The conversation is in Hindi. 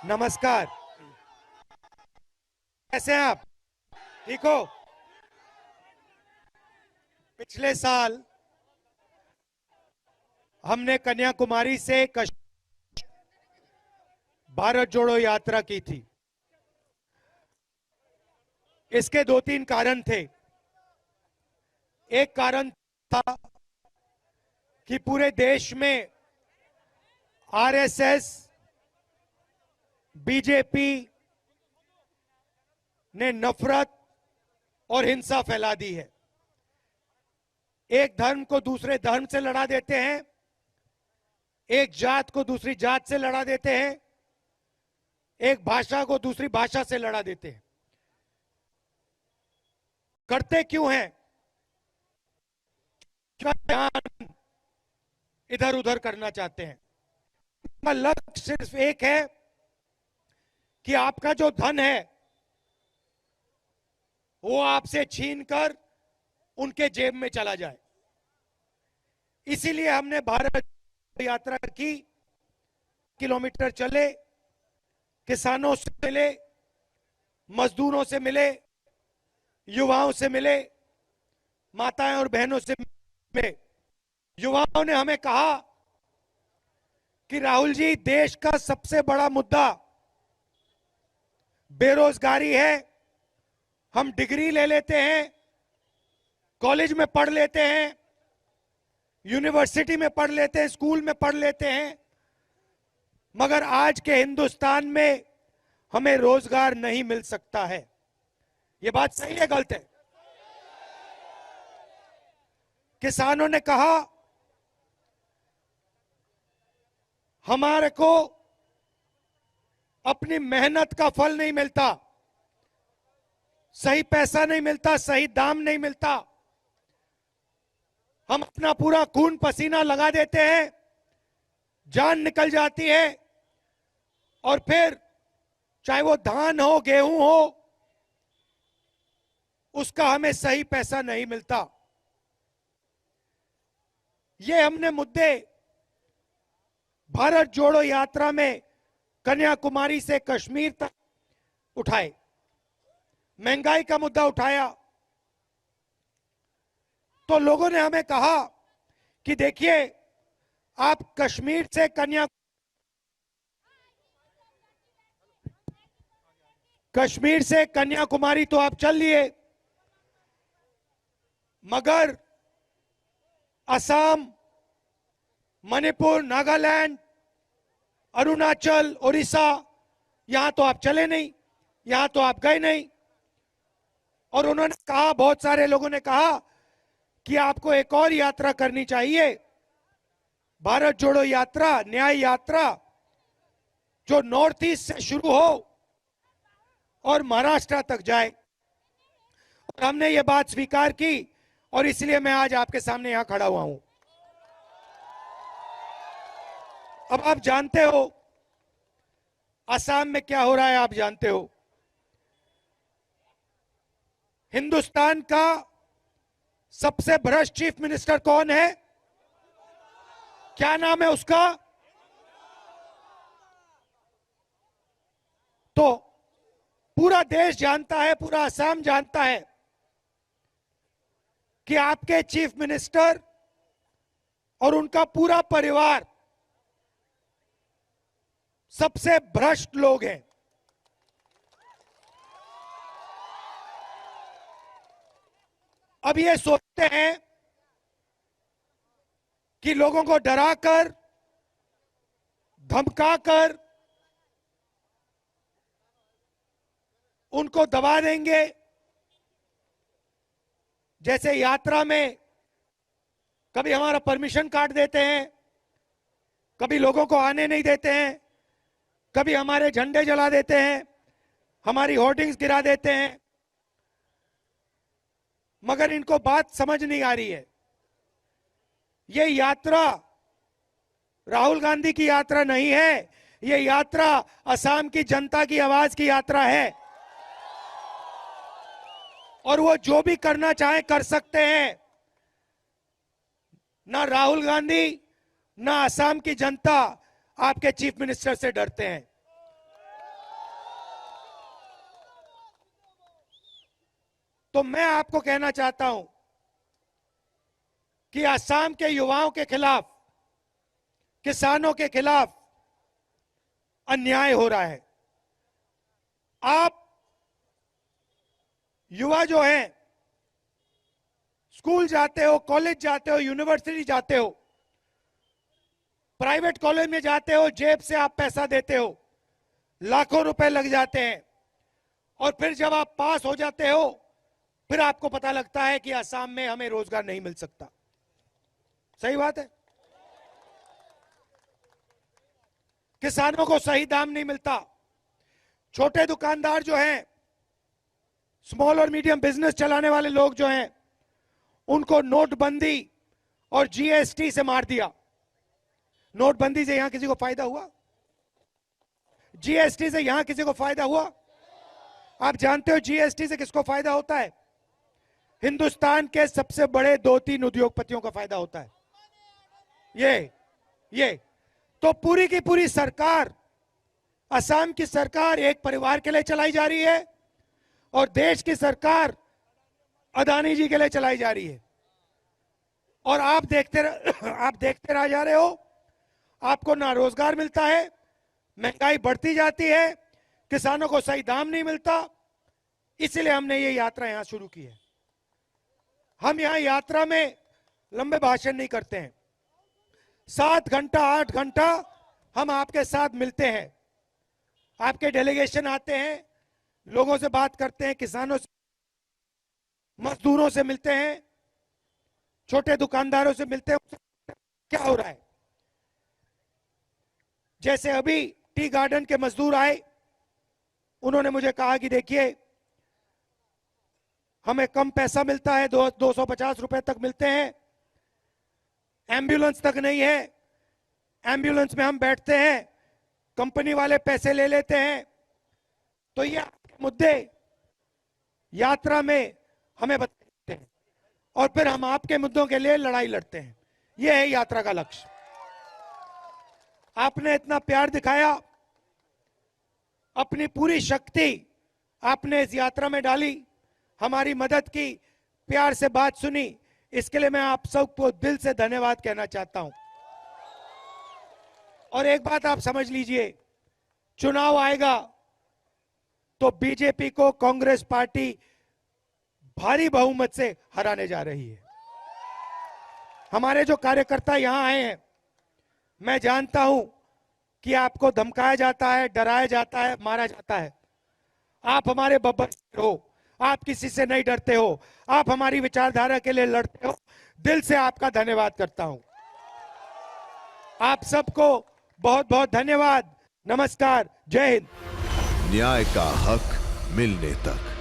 नमस्कार। कैसे हैं आप? ठीक हो? पिछले साल हमने कन्याकुमारी से भारत जोड़ो यात्रा की थी। इसके दो तीन कारण थे। एक कारण था कि पूरे देश में आरएसएस, बीजेपी ने नफरत और हिंसा फैला दी है। एक धर्म को दूसरे धर्म से लड़ा देते हैं, एक जात को दूसरी जात से लड़ा देते हैं, एक भाषा को दूसरी भाषा से लड़ा देते हैं। करते क्यों हैं? क्यों ध्यान इधर उधर करना चाहते हैं? उनका लक्ष्य सिर्फ एक है कि आपका जो धन है वो आपसे छीनकर उनके जेब में चला जाए। इसीलिए हमने भारत यात्रा की। किलोमीटर चले, किसानों से मिले, मजदूरों से मिले, युवाओं से मिले, माताएं और बहनों से मिले। युवाओं ने हमें कहा कि राहुल जी, देश का सबसे बड़ा मुद्दा बेरोजगारी है। हम डिग्री ले लेते हैं, कॉलेज में पढ़ लेते हैं, यूनिवर्सिटी में पढ़ लेते हैं, स्कूल में पढ़ लेते हैं, मगर आज के हिंदुस्तान में हमें रोजगार नहीं मिल सकता है। ये बात सही है, गलत है? किसानों ने कहा हमारे को अपनी मेहनत का फल नहीं मिलता, सही पैसा नहीं मिलता, सही दाम नहीं मिलता। हम अपना पूरा खून पसीना लगा देते हैं, जान निकल जाती है, और फिर चाहे वो धान हो, गेहूं हो, उसका हमें सही पैसा नहीं मिलता। ये हमने मुद्दे भारत जोड़ो यात्रा में कन्याकुमारी से कश्मीर तक उठाए। महंगाई का मुद्दा उठाया तो लोगों ने हमें कहा कि देखिए, आप कश्मीर से कन्याकुमारी तो आप चल लिए, मगर असम, मणिपुर, नागालैंड, अरुणाचल, उड़ीसा, यहां तो आप चले नहीं, यहां तो आप गए नहीं। और उन्होंने कहा, बहुत सारे लोगों ने कहा कि आपको एक और यात्रा करनी चाहिए, भारत जोड़ो यात्रा, न्याय यात्रा, जो नॉर्थ ईस्ट से शुरू हो और महाराष्ट्र तक जाए। और हमने ये बात स्वीकार की, और इसलिए मैं आज आपके सामने यहां खड़ा हुआ हूं। अब आप जानते हो असम में क्या हो रहा है, आप जानते हो। हिंदुस्तान का सबसे भ्रष्ट चीफ मिनिस्टर कौन है? क्या नाम है उसका? तो पूरा देश जानता है, पूरा असम जानता है कि आपके चीफ मिनिस्टर और उनका पूरा परिवार सबसे भ्रष्ट लोग हैं। अब ये सोचते हैं कि लोगों को डराकर, धमकाकर उनको दबा देंगे। जैसे यात्रा में कभी हमारा परमिशन काट देते हैं, कभी लोगों को आने नहीं देते हैं, कभी हमारे झंडे जला देते हैं, हमारी होर्डिंग्स गिरा देते हैं, मगर इनको बात समझ नहीं आ रही है। ये यात्रा राहुल गांधी की यात्रा नहीं है, ये यात्रा असम की जनता की आवाज की यात्रा है। और वो जो भी करना चाहे कर सकते हैं। ना राहुल गांधी, ना असम की जनता आपके चीफ मिनिस्टर से डरते हैं। तो मैं आपको कहना चाहता हूं कि असम के युवाओं के खिलाफ, किसानों के खिलाफ अन्याय हो रहा है। आप युवा जो हैं, स्कूल जाते हो, कॉलेज जाते हो, यूनिवर्सिटी जाते हो, प्राइवेट कॉलेज में जाते हो, जेब से आप पैसा देते हो, लाखों रुपए लग जाते हैं, और फिर जब आप पास हो जाते हो, फिर आपको पता लगता है कि असम में हमें रोजगार नहीं मिल सकता। सही बात है। किसानों को सही दाम नहीं मिलता। छोटे दुकानदार जो हैं, स्मॉल और मीडियम बिजनेस चलाने वाले लोग जो हैं, उनको नोटबंदी और जीएसटी से मार दिया। नोटबंदी से यहां किसी को फायदा हुआ? जीएसटी से यहां किसी को फायदा हुआ? आप जानते हो जीएसटी से किसको फायदा होता है? हिंदुस्तान के सबसे बड़े 2-3 उद्योगपतियों का फायदा होता है। ये तो पूरी की पूरी सरकार, असम की सरकार एक परिवार के लिए चलाई जा रही है, और देश की सरकार अदानी जी के लिए चलाई जा रही है। और आप देखते रह जा रहे हो, आपको ना रोजगार मिलता है, महंगाई बढ़ती जाती है, किसानों को सही दाम नहीं मिलता। इसलिए हमने ये यात्रा यहां शुरू की है। हम यहां यात्रा में लंबे भाषण नहीं करते हैं। 7 घंटा 8 घंटा हम आपके साथ मिलते हैं। आपके डेलीगेशन आते हैं, लोगों से बात करते हैं, किसानों से, मजदूरों से मिलते हैं, छोटे दुकानदारों से मिलते हैं। क्या हो रहा है? जैसे अभी टी गार्डन के मजदूर आए, उन्होंने मुझे कहा कि देखिए, हमें कम पैसा मिलता है, 250 रुपए तक मिलते हैं, एम्बुलेंस तक नहीं है, एम्बुलेंस में हम बैठते हैं, कंपनी वाले पैसे ले लेते हैं। तो ये मुद्दे यात्रा में हमें बताते हैं, और फिर हम आपके मुद्दों के लिए लड़ाई लड़ते हैं। यह है यात्रा का लक्ष्य। आपने इतना प्यार दिखाया, अपनी पूरी शक्ति आपने इस यात्रा में डाली, हमारी मदद की, प्यार से बात सुनी, इसके लिए मैं आप सबको दिल से धन्यवाद कहना चाहता हूं। और एक बात आप समझ लीजिए, चुनाव आएगा तो बीजेपी को कांग्रेस पार्टी भारी बहुमत से हराने जा रही है। हमारे जो कार्यकर्ता यहां आए हैं, मैं जानता हूं कि आपको धमकाया जाता है, डराया जाता है, मारा जाता है। आप हमारे बब्बर हो, आप किसी से नहीं डरते हो, आप हमारी विचारधारा के लिए लड़ते हो। दिल से आपका धन्यवाद करता हूं। आप सबको बहुत बहुत धन्यवाद। नमस्कार, जय हिंद। न्याय का हक मिलने तक।